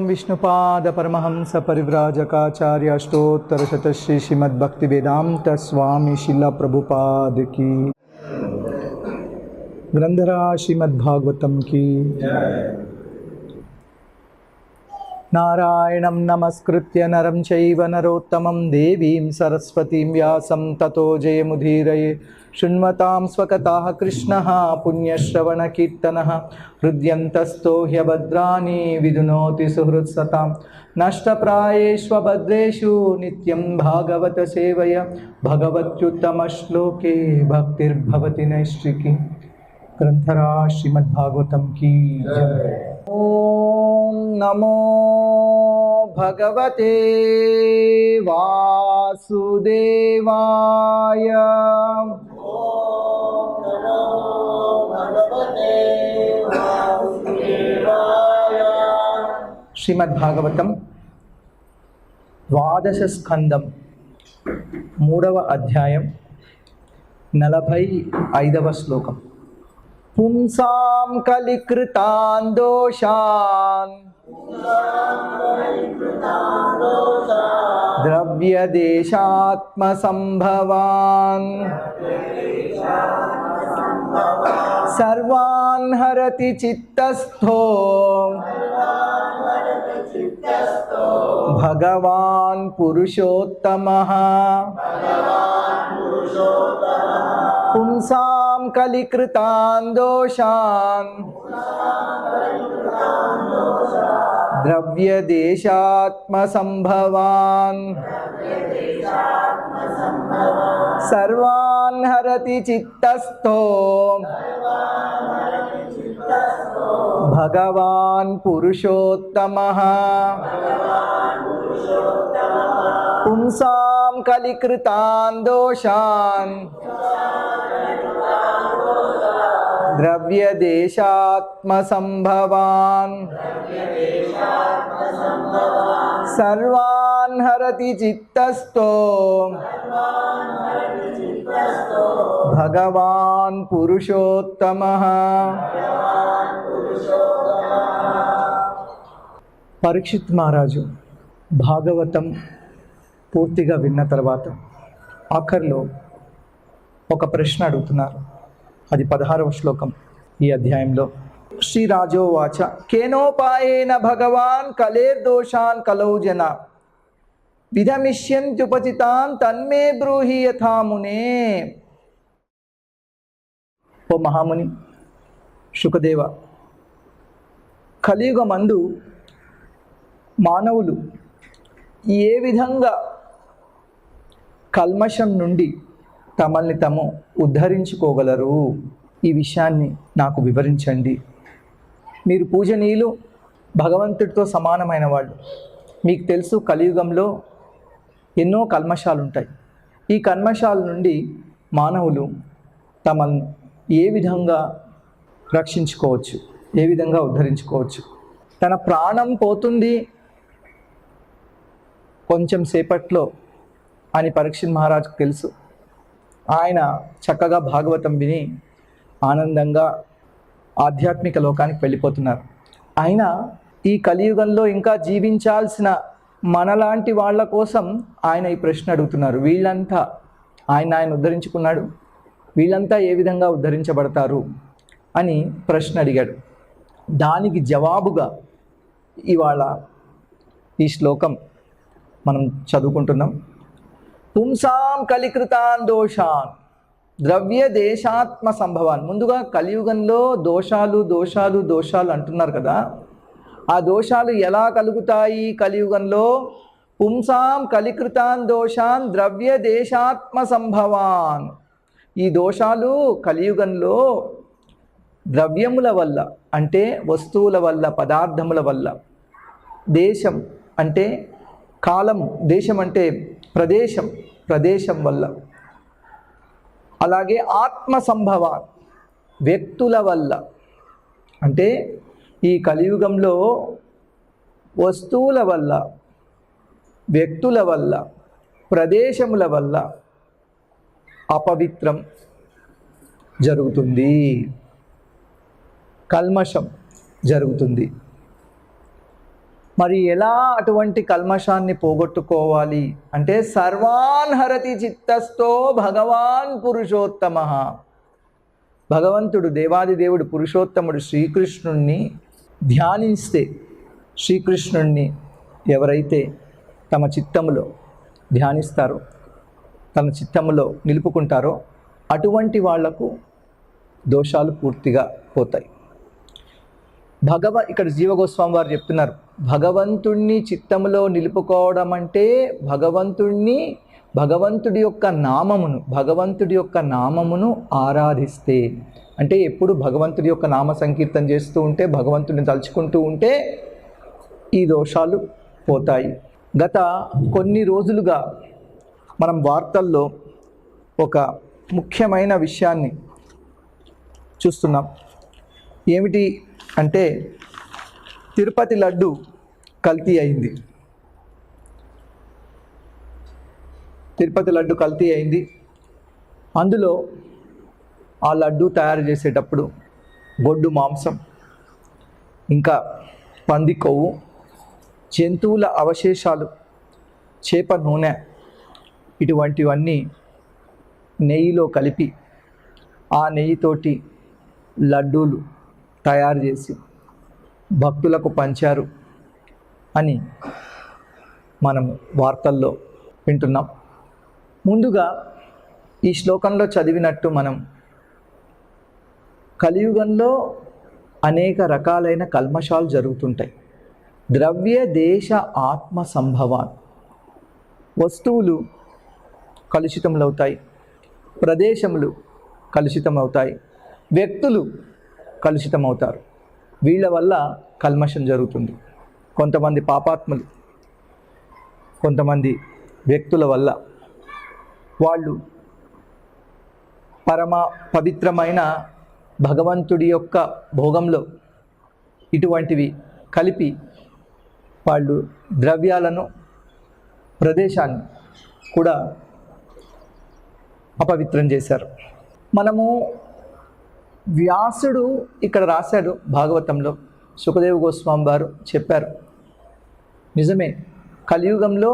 ओम विष्णुपाद परमहंस परिव्राजकाचार्य अष्टोत्तर शतश्री श्रीमद्भक्ति वेदांत स्वामी शिला प्रभुपाद की ग्रंथराज श्रीमद्भागवतम की नारायणं नमस्कृत्य नरं चैव नरोत्तमं देवीं सरस्वतीं व्यासं ततो जयमुदीरये शृण्वतां स्वकथाः कृष्णः पुण्यश्रवणकीर्तनः हृद्यन्तस्थो ह्यभद्राणि विधुनोति सुहृत्सतां नष्टप्रायेष्वभद्रेषु नित्यं भागवत सेवया भगवत्युत्तमश्लोके भक्तिर्भवति नैष्ठिकी ग्रंथराज श्रीमद्भागवतम की जय। ओम नमो भगवते वासुदेवाय। ओम नमो भगवते वासुदेवाय। श्रीमद्भागवतम ద్వాదశ స్కందం 3వ అధ్యాయం 45వ శ్లోకం. పుంసాం కలికృతాన్ దోషాన్ ద్రవ్యదేశాత్మ సంభవాన్ సర్వాన్ హరతి చిత్తస్థో భగవాన్ పురుషోత్తమః. పుంసాం కలికృతాన్ దోషాన్ ద్రవ్యదేశాత్మ సంభవాన్ సర్వాన్ హరతి చిత్తస్థో భగవాన్ పురుషోత్తమః. పుంసాం కలికృతాన్ దోషాన్ ద్రవ్యదేశాత్మ సంభవాన్ సర్వాన్ హరతి చిత్తస్థో భగవాన్ పురుషోత్తమః. పరీక్షిత్ మహారాజు భాగవతం పూర్తిగా విన్న తర్వాత ఆఖర్లో ఒక ప్రశ్న అడుగుతున్నారు. అది 16వ శ్లోకం ఈ అధ్యాయంలో. శ్రీరాజోవాచ కేనోపాయేన భగవాన్ కలేర్దోషాన్ కలౌ జన విధమిష్యంత్యుపచితాన్ తన్మే బ్రూహి యథామునే. ఓ మహాముని శుకదేవ, కలియుగమందు మానవులు ఏ విధంగా కల్మషం నుండి తమల్ని తాము ఉద్ధరించుకోగలరు? ఈ విషయాన్ని నాకు వివరించండి. మీరు పూజనీయులు, భగవంతుడితో సమానమైన వాళ్ళు. మీకు తెలుసు కలియుగంలో ఎన్నో కల్మషాలు ఉంటాయి. ఈ కల్మషాల నుండి మానవులు తమను ఏ విధంగా రక్షించుకోవచ్చు, ఏ విధంగా ఉద్ధరించుకోవచ్చు? తన ప్రాణం పోతుంది కొంచెం సేపట్లో అని పరీక్షిత్ మహారాజుకు తెలుసు. ఆయన చక్కగా భాగవతం విని ఆనందంగా ఆధ్యాత్మిక లోకానికి వెళ్ళిపోతున్నారు. అయినా ఈ కలియుగంలో ఇంకా జీవించాల్సిన మనలాంటి వాళ్ళ కోసం ఆయన ఈ ప్రశ్న అడుగుతున్నారు. వీళ్ళంతా ఆయన ఉద్ధరించుకున్నాడు, వీళ్ళంతా ఏ విధంగా ఉద్ధరించబడతారు అని ప్రశ్న అడిగాడు. దానికి జవాబుగా ఇవాళ ఈ శ్లోకం మనం చదువుకుంటున్నాం. పుంసాం కలికృతాన్ దోషాన్ ద్రవ్య దేశాత్మ సంభవాన్. ముందుగా కలియుగంలో దోషాలు దోషాలు దోషాలు అంటున్నారు కదా, ఆ దోషాలు ఎలా కలుగుతాయి కలియుగంలో? పుంసాం కలికృతాన్ దోషాన్ ద్రవ్య దేశాత్మ సంభవాన్. ఈ దోషాలు కలియుగంలో ద్రవ్యముల వల్ల, అంటే వస్తువుల వల్ల, పదార్థముల వల్ల, దేశం అంటే కాలము, దేశం అంటే ప్రదేశం వల్ల, అలాగే ఆత్మ సంభవ వ్యక్తుల వల్ల. అంటే ఈ కలియుగంలో వస్తువుల వల్ల, వ్యక్తుల వల్ల, ప్రదేశముల వల్ల అపవిత్రం జరుగుతుంది, కల్మషం జరుగుతుంది. మరి ఎలా అటువంటి కల్మషాన్ని పోగొట్టుకోవాలి అంటే సర్వాన్ హరతి చిత్తస్థో భగవాన్ పురుషోత్తమ. భగవంతుడు దేవాది దేవుడు పురుషోత్తముడు శ్రీకృష్ణుణ్ణి ధ్యానిస్తే, శ్రీకృష్ణుణ్ణి ఎవరైతే తమ చిత్తములో ధ్యానిస్తారో, తన చిత్తములో నిలుపుకుంటారో అటువంటి వాళ్లకు దోషాలు పూర్తిగా పోతాయి. ఇక్కడ జీవగోస్వామి వారు చెప్తున్నారు, భగవంతుణ్ణి చిత్తములో నిలుపుకోవడం అంటే భగవంతుడి యొక్క నామమును ఆరాధిస్తే, అంటే ఎప్పుడు భగవంతుడి యొక్క నామ సంకీర్తన చేస్తూ ఉంటే, భగవంతుడిని తలుచుకుంటూ ఉంటే ఈ దోషాలు పోతాయి. గత కొన్ని రోజులుగా మనం వార్తల్లో ఒక ముఖ్యమైన విషయాన్ని చూస్తున్నాం. ఏమిటి అంటే తిరుపతి లడ్డు కల్తీ అయింది. అందులో ఆ లడ్డు తయారు చేసేటప్పుడు గొడ్డు మాంసం, ఇంకా పంది కొవ్వు, జంతువుల అవశేషాలు, చేప నూనె ఇటువంటివన్నీ నెయ్యిలో కలిపి ఆ నెయ్యితోటి లడ్డూలు తయారు చేసి భక్తులకు పంచారు అని మనం వార్తల్లో వింటున్నాం. ముందుగా ఈ శ్లోకంలో చదివినట్టు మనం కలియుగంలో అనేక రకాలైన కల్మషాలు జరుగుతుంటాయి. ద్రవ్య దేశ ఆత్మ సంభవాన్, వస్తువులు కలుషితములవుతాయి, ప్రదేశములు కలుషితమవుతాయి, వ్యక్తులు కలుషితమవుతారు. వీళ్ళ వల్ల కల్మషం జరుగుతుంది. కొంతమంది పాపాత్ములు, కొంతమంది వ్యక్తుల వల్ల వాళ్ళు పవిత్రమైన భగవంతుడి యొక్క భోగంలో ఇటువంటివి కలిపి వాళ్ళు ద్రవ్యాలను, ప్రదేశాన్ని కూడా అపవిత్రం చేశారు. మనము వ్యాసుడు ఇక్కడ రాశాడు భాగవతంలో, సుఖదేవ గోస్వామి వారు చెప్పారు, నిజమే కలియుగంలో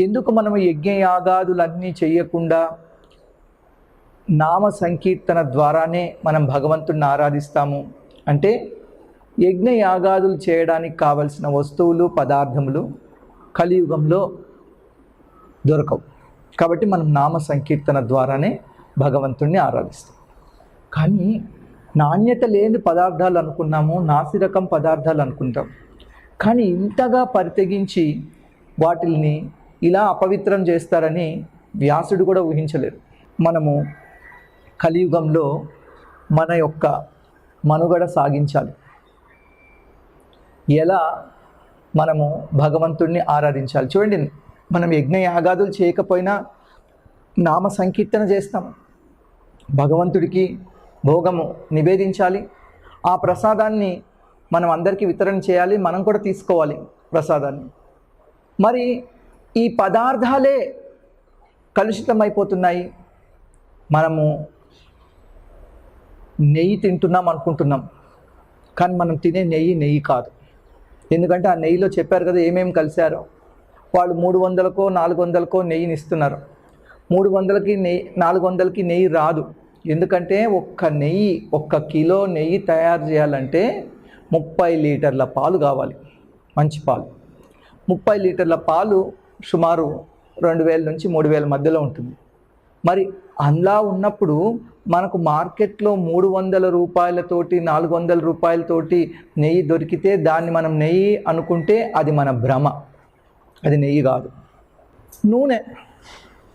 ఎందుకు మనము యజ్ఞయాగాదులన్నీ చేయకుండా నామ సంకీర్తన ద్వారానే మనం భగవంతుడిని ఆరాధిస్తాము అంటే యజ్ఞయాగాదులు చేయడానికి కావలసిన వస్తువులు, పదార్థములు కలియుగంలో దొరకవు. కాబట్టి మనం నామ సంకీర్తన ద్వారానే భగవంతుడిని ఆరాధిస్తాం. కానీ నాణ్యత లేని పదార్థాలు అనుకున్నాము, నాసిరకం పదార్థాలు అనుకుంటాం. కానీ ఇంతగా పరితెగించి వాటిల్ని ఇలా అపవిత్రం చేస్తారని వ్యాసుడు కూడా ఊహించలేదు. మనము కలియుగంలో మన యొక్క మనుగడ సాగించాలి. ఎలా మనము భగవంతుడిని ఆరాధించాలి చూడండి. మనం యజ్ఞయాగాదులు చేయకపోయినా నామ సంకీర్తన చేస్తాం, భగవంతుడికి భోగము నివేదించాలి, ఆ ప్రసాదాన్ని మనం అందరికీ వితరణ చేయాలి, మనం కూడా తీసుకోవాలి ప్రసాదాన్ని. మరి ఈ పదార్థాలే కలుషితమైపోతున్నాయి. మనము నెయ్యి తింటున్నాం అనుకుంటున్నాం, కానీ మనం తినే నెయ్యి కాదు. ఎందుకంటే ఆ నెయ్యిలో చెప్పారు కదా ఏమేమి కలిశారో. వాళ్ళు 300కో 400కో నెయ్యిని ఇస్తున్నారు. 300కి నెయ్యి, 400కి నెయ్యి రాదు. ఎందుకంటే ఒక్క కిలో నెయ్యి తయారు చేయాలంటే 30 లీటర్ల పాలు కావాలి, మంచి పాలు. 30 లీటర్ల పాలు సుమారు 2000 నుంచి 3000 మధ్యలో ఉంటుంది. మరి అలా ఉన్నప్పుడు మనకు మార్కెట్లో 300 రూపాయలతోటి 400 రూపాయలతోటి నెయ్యి దొరికితే దాన్ని మనం నెయ్యి అనుకుంటే అది మన భ్రమ, అది నెయ్యి కాదు.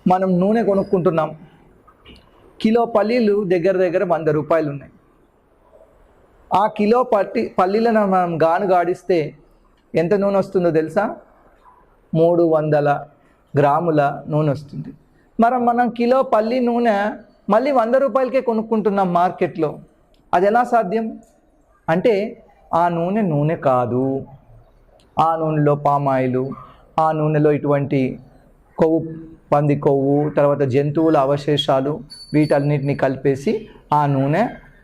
మనం నూనె కొనుక్కుంటున్నాం. కిలో పల్లీలు దగ్గర 100 రూపాయలు ఉన్నాయి. ఆ కిలో పల్లీలను మనం గాడిస్తే ఎంత నూనె వస్తుందో తెలుసా? 300 గ్రాముల నూనె వస్తుంది. మనం కిలో పల్లి నూనె మళ్ళీ 100 రూపాయలకే కొనుక్కుంటున్నాం మార్కెట్లో. అది ఎలా సాధ్యం అంటే ఆ నూనె కాదు. ఆ నూనెలో పామాయిలు, ఆ నూనెలో ఇటువంటి కొవ్వు, పంది కొవ్వు, తర్వాత జంతువుల అవశేషాలు, వీటన్నిటిని కలిపేసి ఆ నూనె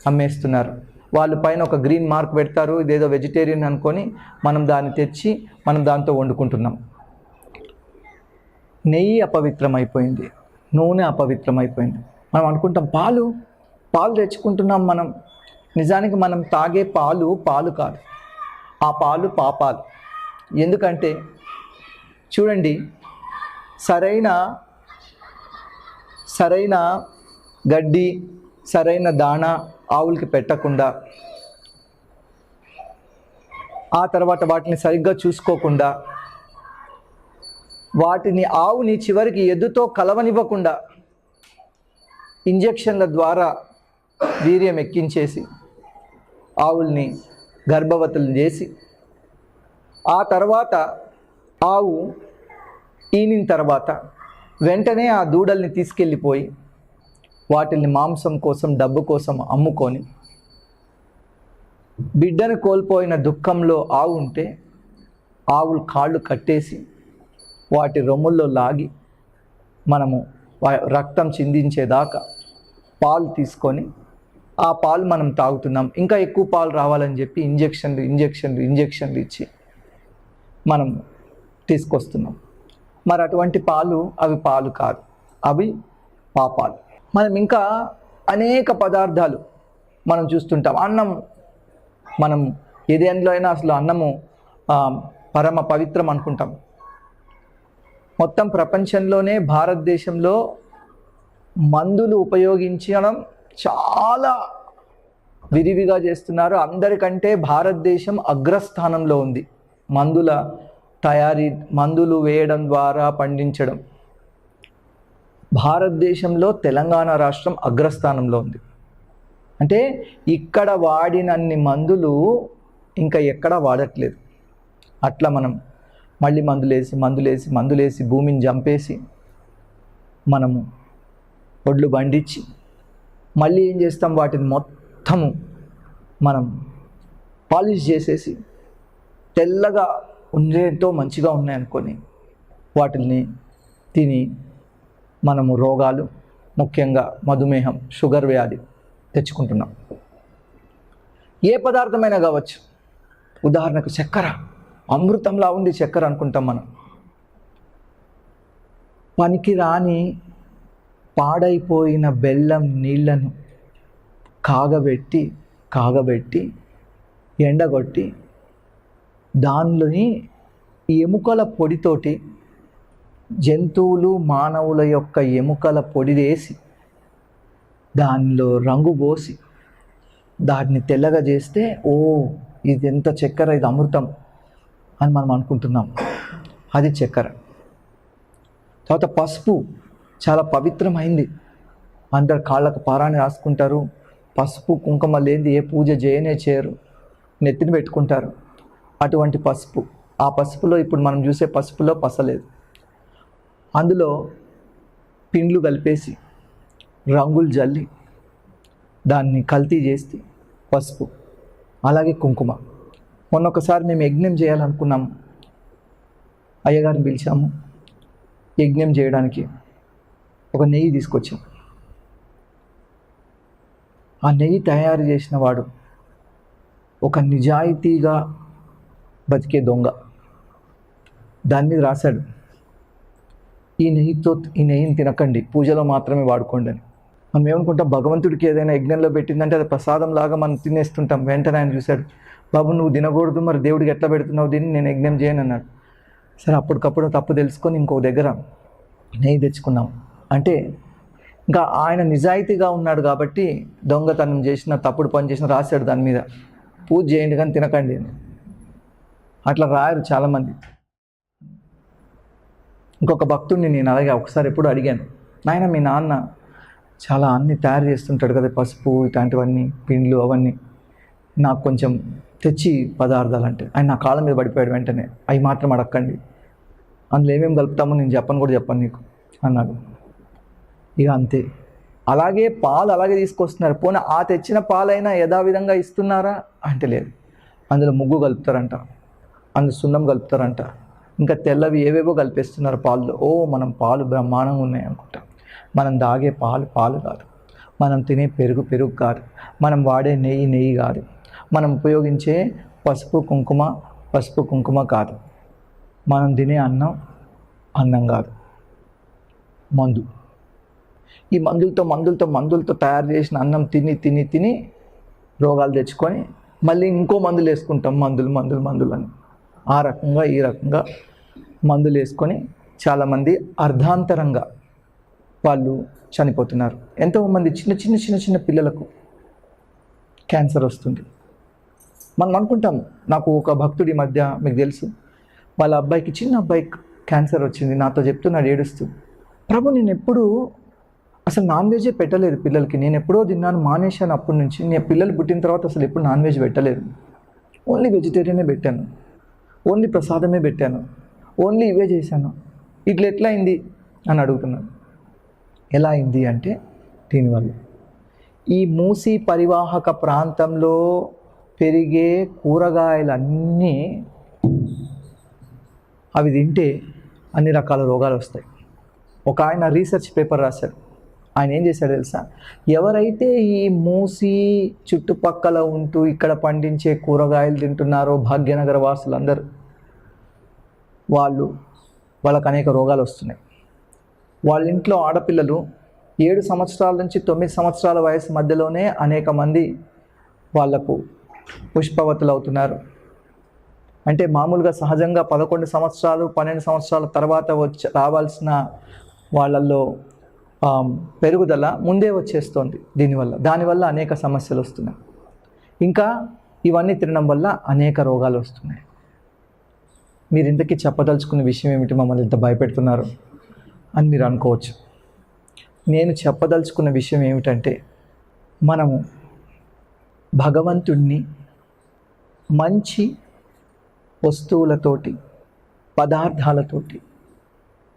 అమ్మేస్తున్నారు. వాళ్ళు పైన ఒక గ్రీన్ మార్క్ పెడతారు, ఇదేదో వెజిటేరియన్ అనుకొని మనం దాన్ని తెచ్చి మనం దాంతో వండుకుంటున్నాం. నెయ్యి అపవిత్రమైపోయింది, నూనె అపవిత్రమైపోయింది. మనం అనుకుంటాం పాలు తెచ్చుకుంటున్నాం మనం. నిజానికి మనం తాగే పాలు కాదు, ఆ పాలు పాపాలు. ఎందుకంటే చూడండి, సరైన గడ్డి, సరైన దాణా ఆవులకి పెట్టకుండా, ఆ తర్వాత వాటిని సరిగ్గా చూసుకోకుండా, ఆవుని చివరికి ఎద్దుతో కలవనివ్వకుండా ఇంజెక్షన్ల ద్వారా వీర్యం ఎక్కించేసి ఆవుల్ని గర్భవతులు చేసి, ఆ తర్వాత ఆవు ఈనిన తర్వాత వెంటనే ఆ దూడల్ని తీసుకెళ్ళిపోయి వాటిని మాంసం కోసం, డబ్బు కోసం అమ్ముకొని, బిడ్డను కోల్పోయిన దుఃఖంలో ఆవు ఉంటే ఆవులు కాళ్ళు కట్టేసి వాటి రొమ్ముల్లో లాగి మనము రక్తం చిందించేదాకా పాలు తీసుకొని ఆ పాలు మనం తాగుతున్నాం. ఇంకా ఎక్కువ పాలు రావాలని చెప్పి ఇంజెక్షన్లు ఇచ్చి మనం తీసుకొస్తున్నాం. మరి అటువంటి పాలు అవి పాలు కాదు, అవి పాపాలు. మనం ఇంకా అనేక పదార్థాలు మనం చూస్తుంటాం. అన్నం, మనం ఏదేంట్లో అయినా అసలు అన్నము పరమ పవిత్రం అనుకుంటాం. మొత్తం ప్రపంచంలోనే భారతదేశంలో మందులు ఉపయోగించడం చాలా విరివిగా చేస్తున్నారు. అందరికంటే భారతదేశం అగ్రస్థానంలో ఉంది. మందుల తయారీ, మందులు వేయడం ద్వారా పండించడం భారతదేశంలో తెలంగాణ రాష్ట్రం అగ్రస్థానంలో ఉంది. అంటే ఇక్కడ వాడినన్ని మందులు ఇంకా ఎక్కడా వాడట్లేదు. అట్లా మనం మళ్ళీ మందులేసి భూమిని చంపేసి మనము ఒడ్లు పండించి మళ్ళీ ఏం చేస్తాం, వాటిని మొత్తము మనం పాలిష్ చేసేసి తెల్లగా ఉండేతో మంచిగా ఉన్నాయనుకొని వాటిని తిని మనము రోగాలు, ముఖ్యంగా మధుమేహం, షుగర్ వ్యాధి తెచ్చుకుంటున్నాం. ఏ పదార్థమైనా కావచ్చు. ఉదాహరణకు చక్కెర, అమృతంలా ఉంది చక్కెర అనుకుంటాం మనం. పనికిరాని పాడైపోయిన బెల్లం నీళ్లను కాగబెట్టి ఎండగొట్టి దానిలోని ఎముకల పొడితోటి, జంతువులు మానవుల యొక్క ఎముకల పొడి వేసి దానిలో రంగు పోసి దాన్ని తెల్లగా చేస్తే, ఓ ఇది ఎంత చక్కెర, ఇది అమృతం అని మనం అనుకుంటున్నాం. అది చక్కెర. తర్వాత పసుపు చాలా పవిత్రమైంది. అందరు కాళ్ళకు పారాన్ని రాసుకుంటారు. పసుపు కుంకుమ లేనిది ఏ పూజ చేయరు, నెత్తిని పెట్టుకుంటారు. అటువంటి పసుపు, ఆ పసుపులో ఇప్పుడు మనం చూసే పసుపులో పసలేదు. అందులో పిండ్లు కలిపేసి రంగులు జల్లి దాన్ని కల్తీ చేస్తే పసుపు. అలాగే కుంకుమ. మొన్న ఒకసారి మేము యజ్ఞం చేయాలనుకున్నాము. అయ్యగారిని పిలిచాము. యజ్ఞం చేయడానికి ఒక నెయ్యి తీసుకొచ్చాం. ఆ నెయ్యి తయారు చేసిన వాడు ఒక నిజాయితీగా బతికే దొంగ. దాని మీద రాశాడు, ఈ నెయ్యిని తినకండి, పూజలో మాత్రమే వాడుకోండి అని. మనం ఏమనుకుంటాం, భగవంతుడికి ఏదైనా యజ్ఞంలో పెట్టిందంటే అది ప్రసాదం లాగా మనం తినేస్తుంటాం. వెంటనే ఆయన చూశాడు, బాబు నువ్వు తినకూడదు, మరి దేవుడికి ఎట్లా పెడుతున్నావు దీన్ని, నేను యజ్ఞం చేయను అన్నాడు. సరే, అప్పటికప్పుడు తప్పు తెలుసుకొని ఇంకో దగ్గర నెయ్యి తెచ్చుకున్నాం. అంటే ఇంకా ఆయన నిజాయితీగా ఉన్నాడు కాబట్టి దొంగతనం చేసిన, తప్పుడు పని చేసిన రాశాడు దాని మీద, పూజ చేయండి కానీ తినకండి అని. అట్లా రాయరు చాలామంది. ఇంకొక భక్తుడిని నేను అలాగే ఒకసారి ఎప్పుడు అడిగాను, నాయన మీ నాన్న చాలా అన్నీ తయారు చేస్తుంటాడు కదా, పసుపు ఇట్లాంటివన్నీ, పిండ్లు అవన్నీ, నాకు కొంచెం తెచ్చి పదార్థాలు అంటే. ఆయన నా కాళ్ళ మీద పడిపోయాడు. వెంటనే అవి మాత్రం అడగండి, అందులో ఏమేమి కలుపుతామో నేను చెప్పను నీకు అన్నాడు. ఇక అంతే. అలాగే పాలు అలాగే తీసుకొస్తున్నారు. పోనీ ఆ తెచ్చిన పాలైనా యథావిధంగా ఇస్తున్నారా అంటే లేదు. అందులో ముగ్గు కలుపుతారంట, అందులో సున్నం కలుపుతారంట, ఇంకా తెల్లవి ఏవేవో కలిపేస్తున్నారు పాల్లో. ఓ మనం పాలు బ్రహ్మాండంగా ఉన్నాయి అనుకుంటాం. మనం తాగే పాలు కాదు. మనం తినే పెరుగు కాదు, మనం వాడే నెయ్యి కాదు, మనం ఉపయోగించే పసుపు కుంకుమ కాదు, మనం తినే అన్నం కాదు, మందు. ఈ మందులతో తయారు చేసిన అన్నం తిని రోగాలు తెచ్చుకొని మళ్ళీ ఇంకో మందులు వేసుకుంటాం, మందులు అని. ఆ రకంగా ఈ రకంగా మందులు వేసుకొని చాలామంది అర్ధాంతరంగా వాళ్ళు చనిపోతున్నారు. ఎంతోమంది చిన్న పిల్లలకు క్యాన్సర్ వస్తుంది. మనం అనుకుంటాం, నాకు ఒక భక్తుడి మధ్య మీకు తెలుసు, వాళ్ళ చిన్న అబ్బాయికి క్యాన్సర్ వచ్చింది. నాతో చెప్తున్నాడు ఏడుస్తూ, ప్రభు నేను ఎప్పుడూ అసలు నాన్ వెజే పెట్టలేదు పిల్లలకి, నేను ఎప్పుడో తిన్నాను, మానేశాను. అప్పటి నుంచి నేను పిల్లలు పుట్టిన తర్వాత అసలు ఎప్పుడు నాన్ వెజ్ పెట్టలేదు, ఓన్లీ వెజిటేరియనే పెట్టాను, ఓన్లీ ప్రసాదమే పెట్టాను, ఓన్లీ ఇవే చేశాను. ఇట్లా ఎట్లా అయింది అని అడుగుతున్నాను. ఎలా అయింది అంటే దీనివల్ల ఈ మూసీ పరివాహక ప్రాంతంలో పెరిగే కూరగాయలన్నీ అవి తింటే అన్ని రకాల రోగాలు వస్తాయి. ఒక ఆయన రీసెర్చ్ పేపర్ రాశాడు. ఆయన ఏం చేశాడు తెలుసా, ఎవరైతే ఈ మూసీ చుట్టుపక్కల ఉంటూ ఇక్కడ పండించే కూరగాయలు తింటున్నారో భాగ్యనగర వాసులందరూ, వాళ్ళకు అనేక రోగాలు వస్తున్నాయి. వాళ్ళ ఇంట్లో ఆడపిల్లలు 7 సంవత్సరాల నుంచి 9 సంవత్సరాల వయసు మధ్యలోనే అనేక మంది వాళ్లకు పుష్పవతులు అవుతున్నారు. అంటే మామూలుగా సహజంగా 11 సంవత్సరాలు 12 సంవత్సరాల తర్వాత రావాల్సిన వాళ్ళల్లో పెరుగుదల ముందే వచ్చేస్తుంది. దానివల్ల అనేక సమస్యలు వస్తున్నాయి. ఇంకా ఇవన్నీ తినడం వల్ల అనేక రోగాలు వస్తున్నాయి. మీరు ఇంతకీ చెప్పదలుచుకున్న విషయం ఏమిటి, మమ్మల్ని ఇంత భయపెడుతున్నారు అని మీరు అనుకోవచ్చు. నేను చెప్పదలుచుకున్న విషయం ఏమిటంటే, మనము భగవంతుణ్ణి మంచి వస్తువులతోటి పదార్థాలతోటి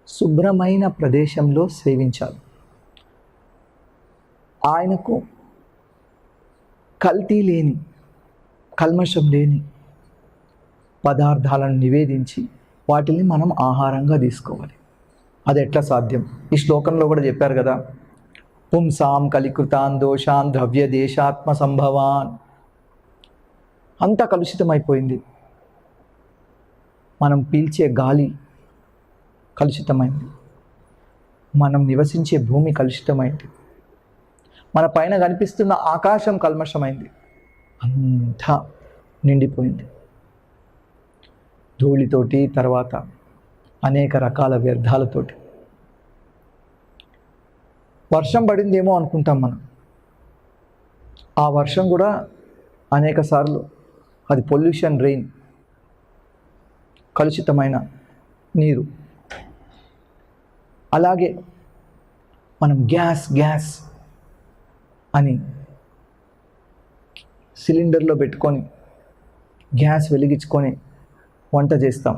శుభ్రమైన ప్రదేశంలో సేవించాలి. ఆయనకు కల్తీ లేని కల్మషం లేని పదార్థాలను నివేదించి వాటిని మనం ఆహారంగా తీసుకోవాలి. అది ఎట్లా సాధ్యం? ఈ శ్లోకంలో కూడా చెప్పారు కదా, పుంసాం కలికృతాన్ దోషాన్ ద్రవ్య దేశాత్మ సంభవాన్. అంతా కలుషితమైపోయింది. మనం పీల్చే గాలి కలుషితమైంది, మనం నివసించే భూమి కలుషితమైంది, మన పైన కనిపిస్తున్న ఆకాశం కల్మషమైంది, అంతా నిండిపోయింది ధూళితోటి, తర్వాత అనేక రకాల వ్యర్థాలతోటి. వర్షం పడిందేమో అనుకుంటాం మనం, ఆ వర్షం కూడా అనేక సార్లు అది పొల్యూషన్ రెయిన్, కలుషితమైన నీరు. అలాగే మనం గ్యాస్ అని సిలిండర్లో పెట్టుకొని గ్యాస్ వెలిగించుకొని వంట చేస్తాం.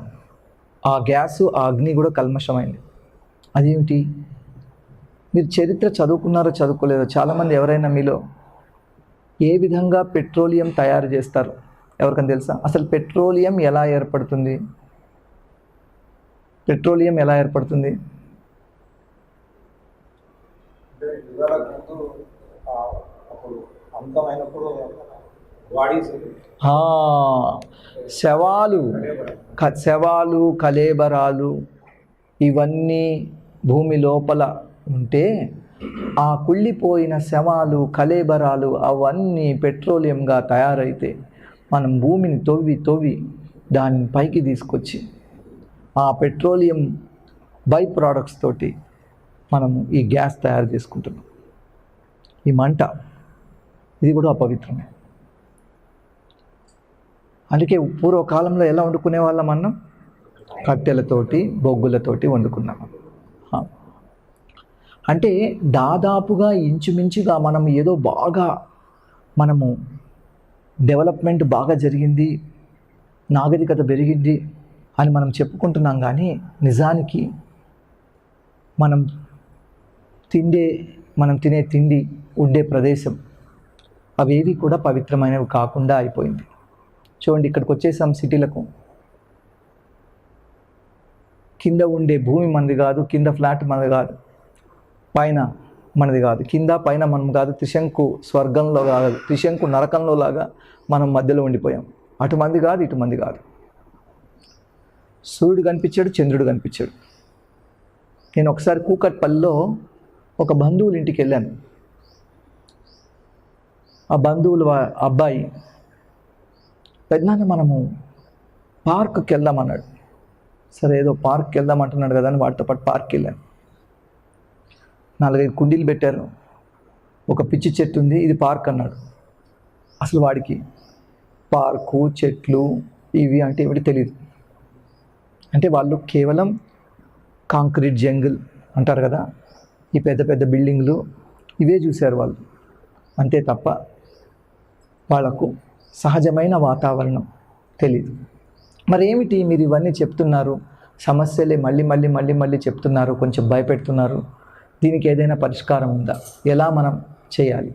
ఆ గ్యాసు ఆ అగ్ని కూడా కల్మషమైంది. అదేమిటి? మీరు చరిత్ర చదువుకున్నారో చదువుకోలేదో, చాలామంది ఎవరైనా మీలో ఏ విధంగా పెట్రోలియం తయారు చేస్తారు ఎవరికైనా తెలుసా? అసలు పెట్రోలియం ఎలా ఏర్పడుతుంది? శవాలు కళేబరాలు ఇవన్నీ భూమి లోపల ఉంటే ఆ కుళ్ళిపోయిన శవాలు కళేబరాలు అవన్నీ పెట్రోలియంగా తయారైతే మనం భూమిని తవ్వి దాన్ని పైకి తీసుకొచ్చి ఆ పెట్రోలియం బై ప్రోడక్ట్స్ తోటి మనము ఈ గ్యాస్ తయారు చేసుకుంటున్నాం. ఈ మంట ఇది కూడా అపవిత్రమే. అందుకే పూర్వకాలంలో ఎలా వండుకునే వాళ్ళం అన్నం? కట్టెలతోటి బొగ్గులతోటి వండుకున్నాము. అంటే దాదాపుగా ఇంచుమించుగా మనం ఏదో బాగా మనము డెవలప్మెంట్ బాగా జరిగింది, నాగరికత పెరిగింది అని మనం చెప్పుకుంటున్నాం. కానీ నిజానికి మనం తినే తిండి, ఉండే ప్రదేశం అవేవి కూడా పవిత్రమైనవి కాకుండా అయిపోయింది. చూడండి, ఇక్కడికి వచ్చేసాం సిటీలకు, కింద ఉండే భూమి మనది కాదు, కింద ఫ్లాట్ మనది కాదు, పైన మనది కాదు, కింద పైన మనం కాదు, త్రిశంకు స్వర్గంలో కాదు, త్రిశంకు నరకంలో లాగా మనం మధ్యలో ఉండిపోయాం. అటుమంది కాదు, ఇటుమంది కాదు. సూర్యుడు కనిపించాడు, చంద్రుడు కనిపించాడు. నేను ఒకసారి కూకట్పల్లిలో ఒక బంధువుల ఇంటికి వెళ్ళాను. ఆ బంధువుల అబ్బాయి, పెద్దనాన్న మనము పార్క్కి వెళ్దామన్నాడు. సరే ఏదో పార్క్కి వెళ్దామంటున్నాడు కదా అని వాటితో పాటు పార్క్కి వెళ్ళాను. 4-5 కుండీలు పెట్టారు, ఒక పిచ్చి చెట్టు ఉంది, ఇది పార్క్ అన్నాడు. అసలు వాడికి పార్కు, చెట్లు ఇవి అంటే ఏమిటి తెలియదు. అంటే వాళ్ళు కేవలం కాంక్రీట్ జంగిల్ అంటారు కదా, ఈ పెద్ద పెద్ద బిల్డింగ్లు ఇవే చూశారు వాళ్ళు, అంతే తప్ప వాళ్ళకు సహజమైన వాతావరణం తెలియదు. మరి ఏమిటి మీరు ఇవన్నీ చెప్తున్నారు, సమస్యలే మళ్ళీ మళ్ళీ మళ్ళీ మళ్ళీ చెప్తున్నారు, కొంచెం భయపెడుతున్నారు, దీనికి ఏదైనా పరిష్కారం ఉందా, ఎలా మనం చేయాలి?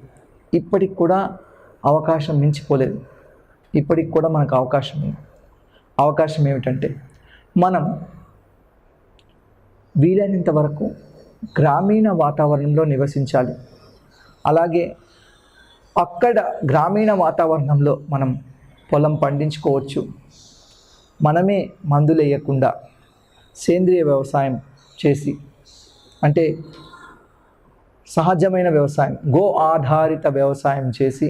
ఇప్పటికి కూడా అవకాశం మించిపోలేదు. ఇప్పటికి కూడా మనకు అవకాశం ఉంది. అవకాశం ఏమిటంటే మనం వీలైనంత వరకు గ్రామీణ వాతావరణంలో నివసించాలి. అలాగే అక్కడ గ్రామీణ వాతావరణంలో మనం పొలం పండించుకోవచ్చు. మనమే మందులు వేయకుండా సేంద్రియ వ్యవసాయం చేసి, అంటే సహజమైన వ్యవసాయం, గో ఆధారిత వ్యవసాయం చేసి,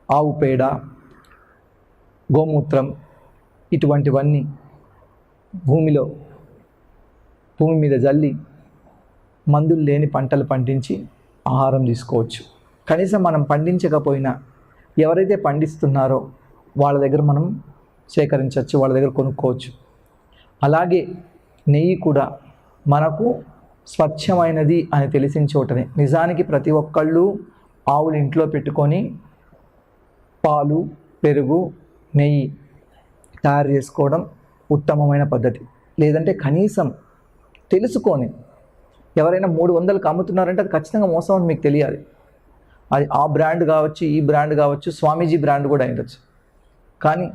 ఆవు పేడ, గోమూత్రం ఇటువంటివన్నీ భూమి మీద జల్లి మందులు లేని పంటలు పండించి ఆహారం తీసుకోవచ్చు. కనీసం మనం పండించకపోయినా ఎవరైతే పండిస్తున్నారో వాళ్ళ దగ్గర మనం సేకరించవచ్చు, వాళ్ళ దగ్గర కొనుక్కోవచ్చు. అలాగే నెయ్యి కూడా మనకు స్వచ్ఛమైనది అని తెలిసిన చోటనే. నిజానికి ప్రతి ఒక్కళ్ళు ఆవులు ఇంట్లో పెట్టుకొని పాలు, పెరుగు, నెయ్యి తయారు చేసుకోవడం ఉత్తమమైన పద్ధతి. లేదంటే కనీసం తెలుసుకొని, ఎవరైనా 300కి అమ్ముతున్నారంటే అది ఖచ్చితంగా మోసం అని మీకు తెలియాలి. అది ఆ బ్రాండ్ కావచ్చు, ఈ బ్రాండ్ కావచ్చు, స్వామీజీ బ్రాండ్ కూడా అయ్యుండొచ్చు. కానీ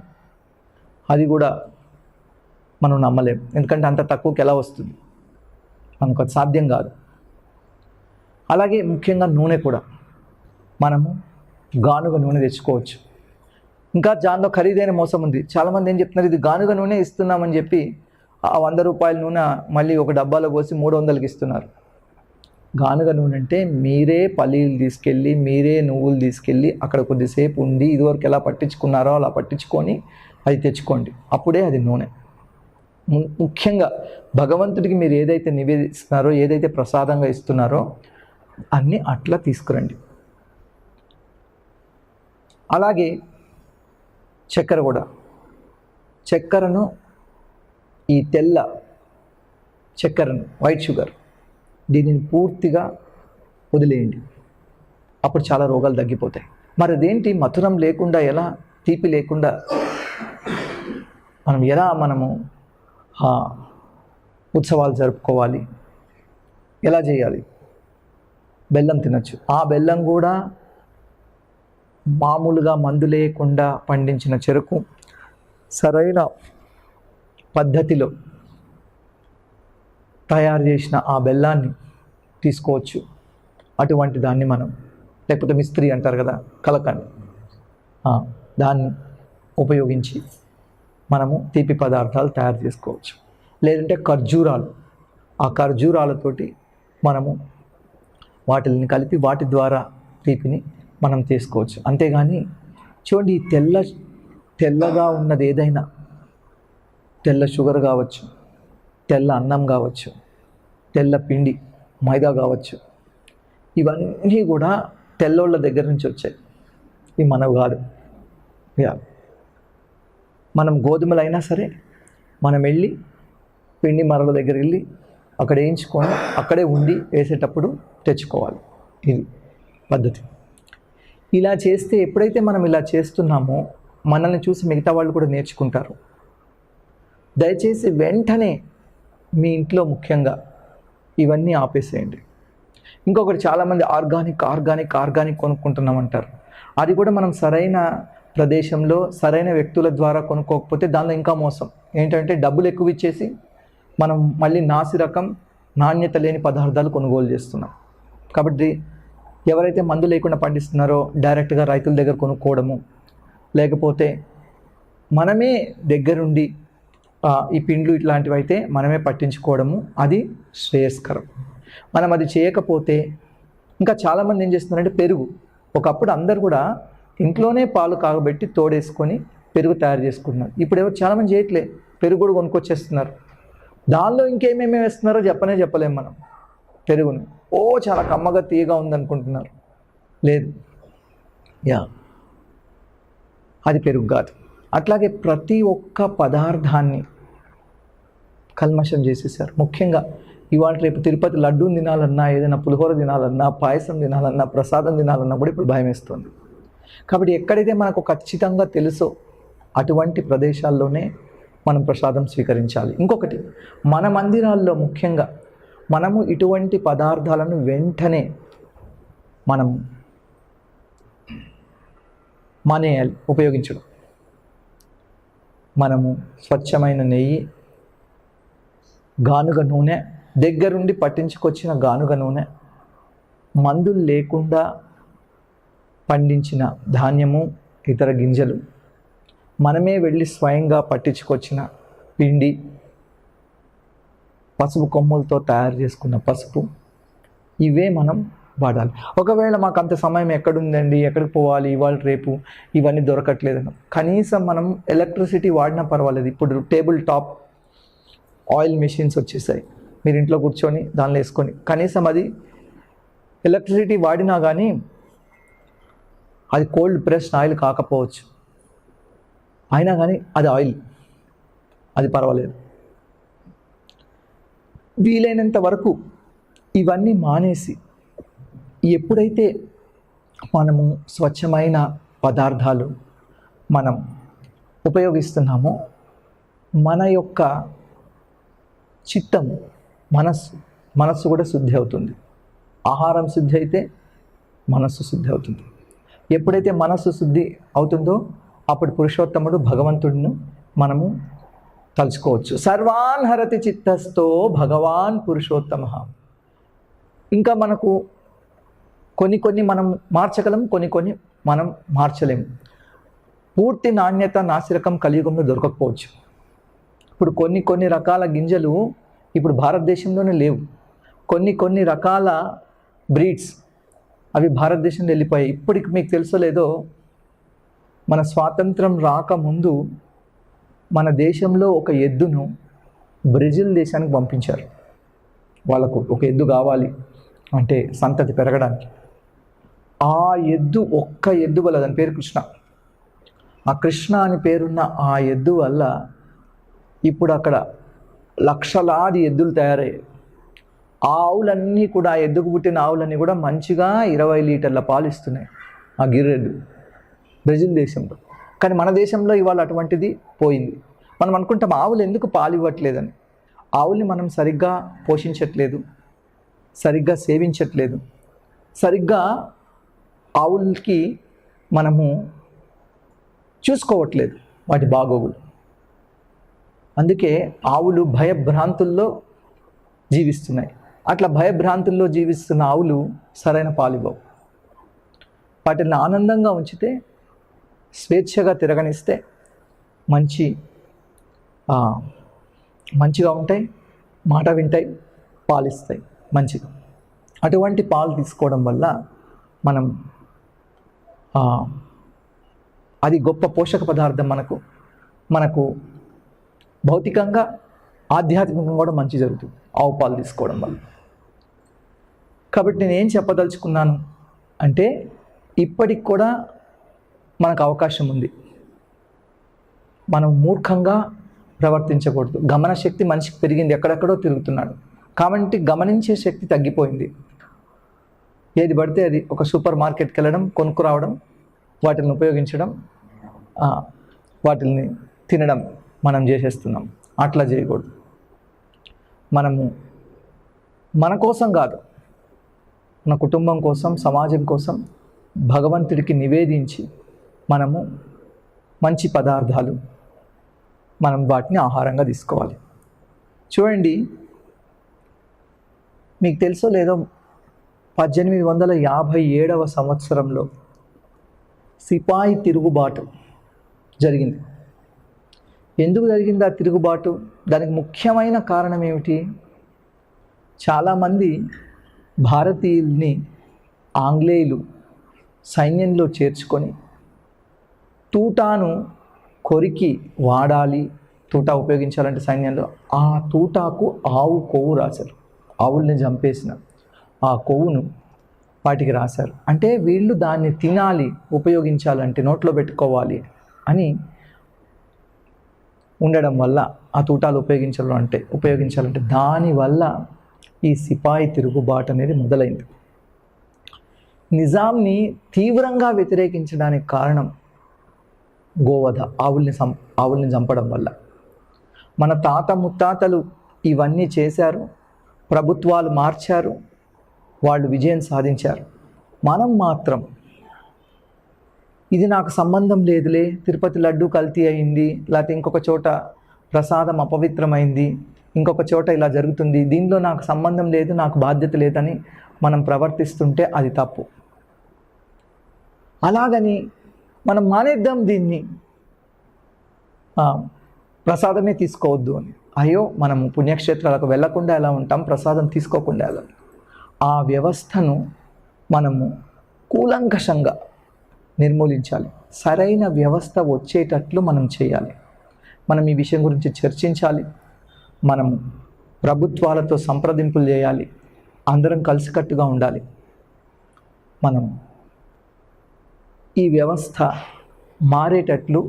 అది కూడా మనం నమ్మలేం, ఎందుకంటే అంత తక్కువకి ఎలా వస్తుంది, మనకు అది సాధ్యం కాదు. అలాగే ముఖ్యంగా నూనె కూడా మనము గానుగ నూనె తెచ్చుకోవచ్చు. ఇంకా దానిలో ఖరీదైన మోసం ఉంది. చాలామంది ఏం చెప్తున్నారు, ఇది గానుగ నూనె ఇస్తున్నామని చెప్పి ఆ 100 రూపాయల నూనె మళ్ళీ ఒక డబ్బాలో పోసి 300కి ఇస్తున్నారు. గానుగ నూనె అంటే మీరే పల్లీలు తీసుకెళ్ళి, మీరే నువ్వులు తీసుకెళ్ళి అక్కడ కొద్దిసేపు ఉండి, ఇదివరకు ఎలా పట్టించుకున్నారో అలా పట్టించుకొని అది తెచ్చుకోండి, అప్పుడే అది నూనె. ముఖ్యంగా భగవంతుడికి మీరు ఏదైతే నివేదిస్తున్నారో, ఏదైతే ప్రసాదంగా ఇస్తున్నారో అన్నీ అట్లా తీసుకురండి. అలాగే చక్కెర కూడా, చక్కెరను, ఈ తెల్ల చక్కెరను, వైట్ షుగర్, దీనిని పూర్తిగా వదిలేయండి. అప్పుడు చాలా రోగాలు తగ్గిపోతాయి. మరి అదేంటి, మధురం లేకుండా ఎలా, తీపి లేకుండా మనము ఉత్సవాలు జరుపుకోవాలి, ఎలా చేయాలి? బెల్లం తినచ్చు. ఆ బెల్లం కూడా మామూలుగా మందు లేకుండా పండించిన చెరుకు, సరైన పద్ధతిలో తయారు చేసిన ఆ బెల్లాన్ని తీసుకోవచ్చు. అటువంటి దాన్ని మనం, లేకపోతే మిస్త్రీ అంటారు కదా, కలకండి, దాన్ని ఉపయోగించి మనము తీపి పదార్థాలు తయారు చేసుకోవచ్చు. లేదంటే ఖర్జూరాలు, ఆ ఖర్జూరాలతోటి మనము వాటిని కలిపి వాటి ద్వారా తీపిని మనం తీసుకోవచ్చు. అంతేగాని చూడండి, ఈ తెల్లగా ఉన్నది ఏదైనా, తెల్ల షుగర్ కావచ్చు, తెల్ల అన్నం కావచ్చు, తెల్ల పిండి మైదా కావచ్చు, ఇవన్నీ కూడా తెల్లోళ్ళ దగ్గర నుంచి వచ్చాయి, ఇవి మనవి కాదు. మనం గోధుమలైనా సరే మనం వెళ్ళి పిండి మరల దగ్గర వెళ్ళి అక్కడ వేయించుకొని అక్కడే ఉండి వేసేటప్పుడు తెచ్చుకోవాలి. ఇది పద్ధతి. ఇలా చేస్తే, ఎప్పుడైతే మనం ఇలా చేస్తున్నామో మనల్ని చూసి మిగతా వాళ్ళు కూడా నేర్చుకుంటారు. దయచేసి వెంటనే మీ ఇంట్లో ముఖ్యంగా ఇవన్నీ ఆపేసేయండి. ఇంకొకటి, చాలామంది ఆర్గానిక్ కొనుక్కుంటున్నామంటారు. అది కూడా మనం సరైన ప్రదేశంలో సరైన వ్యక్తుల ద్వారా కొనుక్కోకపోతే దానిలో ఇంకా మోసం ఏంటంటే, డబ్బులు ఎక్కువ ఇచ్చేసి మనం మళ్ళీ నాసి రకం, నాణ్యత లేని పదార్థాలు కొనుగోలు చేస్తున్నాం. కాబట్టి ఎవరైతే మందు లేకుండా పండిస్తున్నారో డైరెక్ట్గా రైతుల దగ్గర కొనుక్కోవడము, లేకపోతే మనమే దగ్గరుండి ఈ పిండ్లు ఇట్లాంటివి అయితే మనమే పట్టించుకోవడము, అది శ్రేయస్కరం. మనం అది చేయకపోతే ఇంకా చాలామంది ఏం చేస్తున్నారంటే పెరుగు, ఒకప్పుడు అందరు కూడా ఇంట్లోనే పాలు కాగబెట్టి తోడేసుకొని పెరుగు తయారు చేసుకుంటున్నారు. ఇప్పుడు ఎవరు చాలామంది చేయట్లే, పెరుగు కూడా కొనుక్కొచ్చేస్తున్నారు. దానిలో ఇంకేమేమి వేస్తున్నారో చెప్పలేము మనం. పెరుగుని చాలా కమ్మగా తీయగా ఉందనుకుంటున్నారు. లేదు, అది పెరుగు కాదు. అట్లాగే ప్రతి ఒక్క పదార్థాన్ని కల్మషం చేసేసారు. ముఖ్యంగా ఇవాళ రేపు తిరుపతి లడ్డూ తినాలన్నా, ఏదైనా పులిహోర తినాలన్నా, పాయసం తినాలన్నా, ప్రసాదం తినాలన్నా కూడా ఇప్పుడు భయం వేస్తుంది. కాబట్టి ఎక్కడైతే మనకు ఖచ్చితంగా తెలుసో అటువంటి ప్రదేశాల్లోనే మనం ప్రసాదం స్వీకరించాలి. ఇంకొకటి, మన మందిరాల్లో ముఖ్యంగా మనము ఇటువంటి పదార్థాలను వెంటనే మనం మానేయాలి ఉపయోగించడం. మనము స్వచ్ఛమైన నెయ్యి, గానుగ నూనె, దగ్గరుండి పట్టించుకొచ్చిన గానుగ నూనె, మందులు లేకుండా పండించిన ధాన్యము, ఇతర గింజలు, మనమే వెళ్ళి స్వయంగా పట్టించుకొచ్చిన పిండి, పసుపు కొమ్ములతో తయారు చేసుకున్న పసుపు, ఇవే మనం వాడాలి. ఒకవేళ మాకు అంత సమయం ఎక్కడుందండి, ఎక్కడికి పోవాలి, ఇవాళ రేపు ఇవన్నీ దొరకట్లేదని, కనీసం మనం ఎలక్ట్రిసిటీ వాడినా పర్వాలేదు. ఇప్పుడు టేబుల్ టాప్ ఆయిల్ మెషిన్స్ వచ్చేసాయి, మీరు ఇంట్లో కూర్చొని దానిలో వేసుకొని, కనీసం అది ఎలక్ట్రిసిటీ వాడినా కానీ అది కోల్డ్ ప్రెస్డ్ ఆయిల్ కాకపోవచ్చు, అయినా కానీ అది ఆయిల్, అది పర్వాలేదు. వీలైనంత వరకు ఇవన్నీ మానేసి ఎప్పుడైతే మనము స్వచ్ఛమైన పదార్థాలు మనం ఉపయోగిస్తున్నామో మన యొక్క చిత్తము, మనస్సు కూడా శుద్ధి అవుతుంది. ఆహారం శుద్ధి అయితే మనస్సు శుద్ధి అవుతుంది. ఎప్పుడైతే మనస్సు శుద్ధి అవుతుందో అప్పుడు పురుషోత్తముడు భగవంతుడిని మనము తలుచుకోవచ్చు. సర్వాన్ హరతి చిత్తస్థో భగవాన్ పురుషోత్తమ. ఇంకా మనకు కొన్ని మనం మార్చగలం, కొన్ని మనం మార్చలేము. పూర్తి నాణ్యత నాసిరకం కలియుగంలో దొరకకపోవచ్చు. ఇప్పుడు కొన్ని రకాల గింజలు ఇప్పుడు భారతదేశంలోనే లేవు. కొన్ని రకాల బ్రీడ్స్ అవి భారతదేశంలో వెళ్ళిపోయాయి. ఇప్పటికి మీకు తెలుసో లేదో, మన స్వాతంత్రం రాకముందు మన దేశంలో ఒక ఎద్దును బ్రెజిల్ దేశానికి పంపించారు. వాళ్ళకు ఒక ఎద్దు కావాలి అంటే సంతతి పెరగడానికి. ఆ ఎద్దు, ఒక్క ఎద్దు వల్ల, దాని పేరు కృష్ణ, ఆ కృష్ణ అని పేరున్న ఆ ఎద్దు వల్ల ఇప్పుడు అక్కడ లక్షలాది ఎద్దులు తయారయ్యాయి. ఆ ఆవులన్నీ కూడా, ఆ ఎద్దుకు పుట్టిన ఆవులన్నీ కూడా మంచిగా 20 లీటర్ల పాలు ఇస్తున్నాయి ఆ గిర్రెద్దు బ్రెజిల్ దేశంలో. కానీ మన దేశంలో ఇవాళ అటువంటిది పోయింది. మనం అనుకుంటాం ఆవులు ఎందుకు పాలు ఇవ్వట్లేదని. ఆవుల్ని మనం సరిగ్గా పోషించట్లేదు, సరిగ్గా సేవించట్లేదు, సరిగ్గా ఆవులకి మనము చూసుకోవట్లేదు వాటి బాగోగులు. అందుకే ఆవులు భయభ్రాంతుల్లో జీవిస్తున్నాయి. అట్లా భయభ్రాంతుల్లో జీవిస్తున్న ఆవులు సరైన పాలు ఇవ్వవు. వాటిని ఆనందంగా ఉంచితే, స్వేచ్ఛగా తిరగనిస్తే మంచిగా ఉంటాయి, మాట వింటాయి, పాలిస్తాయి మంచిగా. అటువంటి పాలు తీసుకోవడం వల్ల అది గొప్ప పోషక పదార్థం. మనకు భౌతికంగా, ఆధ్యాత్మికంగా కూడా మంచి జరుగుతుంది ఆవు పాలు తీసుకోవడం వల్ల. కాబట్టి నేను ఏం చెప్పదలుచుకున్నాను అంటే, ఇప్పటికి కూడా మనకు అవకాశం ఉంది. మనం మూర్ఖంగా ప్రవర్తించకూడదు. గమన శక్తి మనిషికి పెరిగింది, ఎక్కడెక్కడో తిరుగుతున్నాడు కాబట్టి గమనించే శక్తి తగ్గిపోయింది. ఏది పడితే అది ఒక సూపర్ మార్కెట్కి వెళ్ళడం, కొనుక్కురావడం, వాటిని ఉపయోగించడం, వాటిని తినడం మనం చేసేస్తున్నాం. అట్లా చేయకూడదు. మనము మన కోసం కాదు, మన కుటుంబం కోసం, సమాజం కోసం భగవంతుడికి నివేదించి మనము మంచి పదార్థాలు మనం వాటిని ఆహారంగా తీసుకోవాలి. చూడండి, మీకు తెలుసో లేదో, 1857వ సంవత్సరంలో సిపాయి తిరుగుబాటు జరిగింది. ఎందుకు జరిగింది ఆ తిరుగుబాటు? దానికి ముఖ్యమైన కారణం ఏమిటి? చాలామంది భారతీయుల్ని ఆంగ్లేయులు సైన్యంలో చేర్చుకొని తూటాను కొరికి వాడాలి, తూటా ఉపయోగించాలంటే సైన్యంలో ఆ తూటాకు ఆవు కొవ్వు రాశారు. ఆవుల్ని చంపేసిన ఆ కొవ్వును వాటికి రాశారు. అంటే వీళ్ళు దాన్ని తినాలి, ఉపయోగించాలంటే నోట్లో పెట్టుకోవాలి అని ఉండడం వల్ల ఆ తూటాలు ఉపయోగించాలంటే దానివల్ల ఈ సిపాయి తిరుగుబాటు అనేది మొదలైంది. నిజాంని తీవ్రంగా వ్యతిరేకించడానికి కారణం గోవధ, ఆవుల్ని చంపడం వల్ల. మన తాత ముత్తాతలు ఇవన్నీ చేశారు, ప్రభుత్వాలు మార్చారు, వాళ్ళు విజయం సాధించారు. మనం మాత్రం ఇది నాకు సంబంధం లేదులే, తిరుపతి లడ్డు కల్తీ అయింది, లేకపోతే ఇంకొక చోట ప్రసాదం అపవిత్రమైంది, ఇంకొక చోట ఇలా జరుగుతుంది, దీనిలో నాకు సంబంధం లేదు, నాకు బాధ్యత లేదని మనం ప్రవర్తిస్తుంటే అది తప్పు. అలాగని మనం మానేద్దాం దీన్ని, ప్రసాదమే తీసుకోవద్దు అని. అయ్యో మనము పుణ్యక్షేత్రాలకు వెళ్లకుండా ఎలా ఉంటాం, ప్రసాదం తీసుకోకుండా ఎలా? ఆ వ్యవస్థను మనము కూలంకషంగా నిర్మూలించాలి. సరైన వ్యవస్థ వచ్చేటట్లు మనం చేయాలి. మనం ఈ విషయం గురించి చర్చించాలి. మనము ప్రభుత్వాలతో సంప్రదింపులు చేయాలి. అందరం కలిసికట్టుగా ఉండాలి. మనం ఈ వ్యవస్థ మారేటట్లు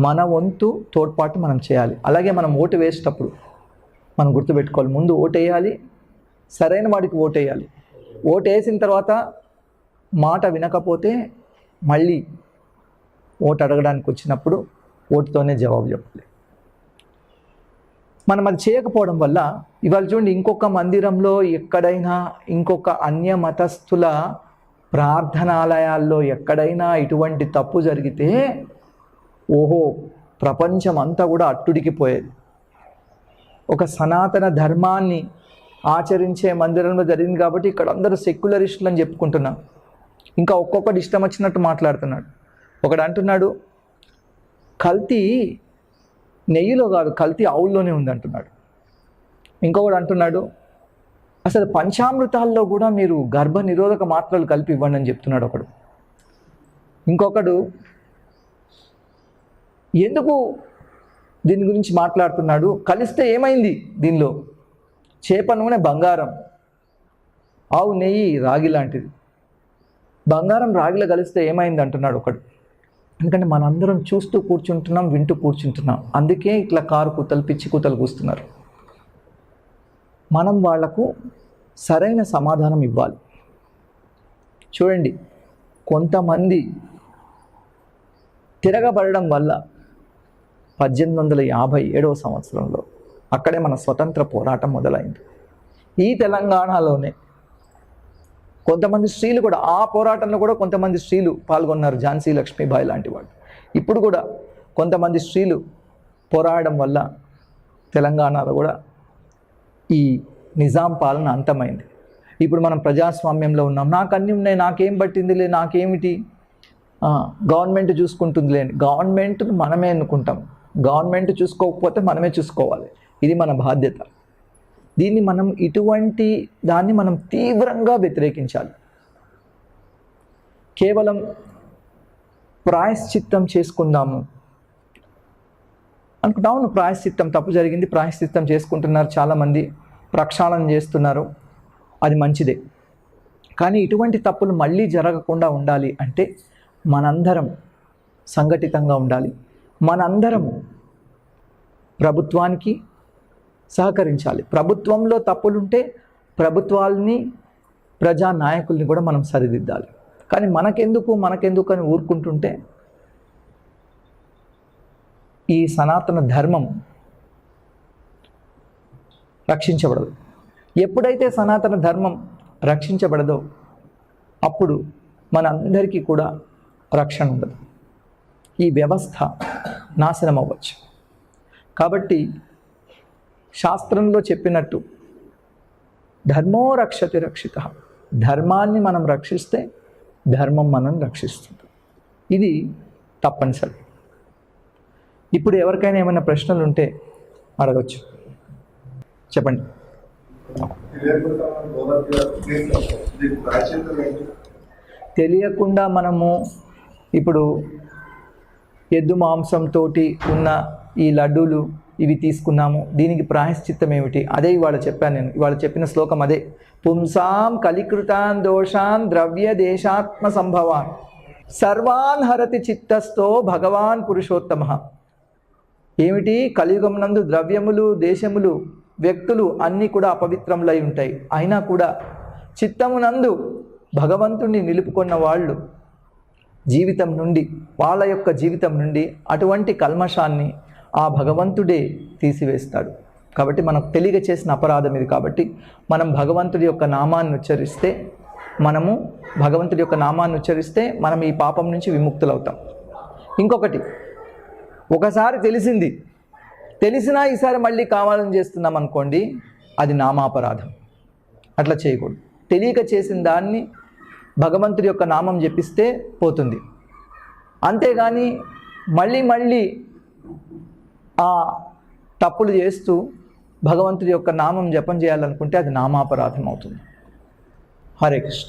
మన వంతు తోడ్పాటు మనం చేయాలి. అలాగే మనం ఓటు వేసేటప్పుడు మనం గుర్తుపెట్టుకోవాలి, ముందు ఓటు వేయాలి, సరైన వాడికి ఓటు వేయాలి. ఓటు వేసిన తర్వాత మాట వినకపోతే మళ్ళీ ఓటు అడగడానికి వచ్చినప్పుడు ఓటుతోనే జవాబు చెప్పాలి. మనం అది చేయకపోవడం వల్ల ఇవాళ చూడండి, ఇంకొక మందిరంలో ఎక్కడైనా, ఇంకొక అన్య మతస్థుల ప్రార్థనాలయాల్లో ఎక్కడైనా ఇటువంటి తప్పు జరిగితే ఓహో ప్రపంచం అంతా కూడా అట్టుడికిపోయేది. ఒక సనాతన ధర్మాన్ని ఆచరించే మందిరంలో జరిగింది కాబట్టి ఇక్కడ అందరూ సెక్యులరిస్టులు అని చెప్పుకుంటున్నాం. ఇంకా ఒక్కొక్కటి ఇష్టం వచ్చినట్టు మాట్లాడుతున్నాడు. ఒకడు అంటున్నాడు కల్తీ నెయ్యిలో కాదు, కల్తీ ఆవుల్లోనే ఉంది అంటున్నాడు. ఇంకొకడు అంటున్నాడు అసలు పంచామృతాల్లో కూడా మీరు గర్భ నిరోధక మాత్రలు కలిపి ఇవ్వండి అని చెప్తున్నాడు ఒకడు. ఇంకొకడు ఎందుకు దీని గురించి మాట్లాడుతున్నాడు, కలిస్తే ఏమైంది, దీనిలో చేప నూనె బంగారం, ఆవు నెయ్యి రాగి లాంటిది, బంగారం రాగిలో కలిస్తే ఏమైంది అంటున్నాడు ఒకడు. ఎందుకంటే మనందరం చూస్తూ కూర్చుంటున్నాం, వింటూ కూర్చుంటున్నాం. అందుకే ఇట్లా కారు కూతలు, పిచ్చి కూతలు కూస్తున్నారు. మనం వాళ్లకు సరైన సమాధానం ఇవ్వాలి. చూడండి, కొంతమంది తిరగబడడం వల్ల 1857వ సంవత్సరంలో అక్కడే మన స్వతంత్ర పోరాటం మొదలైంది. ఈ తెలంగాణలోనే కొంతమంది స్త్రీలు కూడా, ఆ పోరాటంలో కూడా కొంతమంది స్త్రీలు పాల్గొన్నారు, ఝాన్సీ లక్ష్మీబాయి లాంటి వాళ్ళు. ఇప్పుడు కూడా కొంతమంది స్త్రీలు పోరాడడం వల్ల తెలంగాణలో కూడా ఈ నిజాం పాలన అంతమైంది. ఇప్పుడు మనం ప్రజాస్వామ్యంలో ఉన్నాం. నాకు అన్నీ ఉన్నాయి, నాకేం పట్టిందిలే, నాకేమిటి, గవర్నమెంట్ చూసుకుంటుందిలే అని. గవర్నమెంట్ను మనమే ఎన్నుకుంటాం. గవర్నమెంట్ చూసుకోకపోతే మనమే చూసుకోవాలి. ఇది మన బాధ్యత. దీన్ని మనం, ఇటువంటి దాన్ని మనం తీవ్రంగా వ్యతిరేకించాలి. కేవలం ప్రాయశ్చిత్తం చేసుకుందాము అనుకుంటాము. ప్రాయశ్చిత్తం తప్పు జరిగింది, ప్రాయశ్చిత్తం చేసుకుంటున్నారు, చాలామంది ప్రక్షాళన చేస్తున్నారు, అది మంచిదే. కానీ ఇటువంటి తప్పులు మళ్ళీ జరగకుండా ఉండాలి అంటే మనందరం సంఘటితంగా ఉండాలి. మనందరం ప్రభుత్వానికి సహకరించాలి. ప్రభుత్వంలో తప్పులుంటే ప్రభుత్వాలని, ప్రజా నాయకుల్ని కూడా మనం సరిదిద్దాలి. కానీ మనకెందుకు అని ఊరుకుంటుంటే ఈ సనాతన ధర్మం రక్షించబడదు. ఎప్పుడైతే సనాతన ధర్మం రక్షించబడదో అప్పుడు మనందరికీ కూడా రక్షణ ఉండదు. ఈ వ్యవస్థ నాశనం అవ్వచ్చు. కాబట్టి శాస్త్రంలో చెప్పినట్టు ధర్మో రక్షతి రక్షిత, ధర్మాన్ని మనం రక్షిస్తే ధర్మం మనం రక్షిస్తుంది. ఇది తప్పనిసరి. ఇప్పుడు ఎవరికైనా ఏమైనా ప్రశ్నలు ఉంటే అడగచ్చు. చెప్పండి. తెలియకుండా మనము ఇప్పుడు ఎద్దు మాంసంతో ఉన్న ఈ లడ్డూలు ఇవి తీసుకున్నాము, దీనికి ప్రాయశ్చిత్తం ఏమిటి? అదే ఇవాళ చెప్పాను నేను. ఇవాళ చెప్పిన శ్లోకం అదే. పుంసాం కలికృతాన్ దోషాన్ ద్రవ్య దేశాత్మ సంభవాన్ సర్వాన్ హరతి చిత్తస్థో భగవాన్ పురుషోత్తమ. ఏమిటి? కలియుగం నందు ద్రవ్యములు, దేశములు, వ్యక్తులు అన్నీ కూడా అపవిత్రములై ఉంటాయి. అయినా కూడా చిత్తమునందు భగవంతుణ్ణి నిలుపుకున్న వాళ్ళు జీవితం నుండి, వాళ్ళ యొక్క జీవితం నుండి అటువంటి కల్మషాన్ని ఆ భగవంతుడే తీసివేస్తాడు. కాబట్టి మనకు తెలియక చేసిన అపరాధం ఇది. కాబట్టి మనం భగవంతుడి యొక్క నామాన్ని ఉచ్చరిస్తే, మనం ఈ పాపం నుంచి విముక్తులవుతాం. ఇంకొకటి, ఒకసారి తెలిసినా ఈసారి మళ్ళీ కావాలని చేస్తున్నాం అనుకోండి, అది నామాపరాధం. అట్లా చేయకూడదు. తెలియక చేసిన దాన్ని భగవంతుడి యొక్క నామం జపిస్తే పోతుంది. అంతేగాని మళ్ళీ ఆ తప్పులు చేస్తూ భగవంతుడి యొక్క నామం జపం చేయాలనుకుంటే అది నామాపరాధం అవుతుంది. హరే కృష్ణ.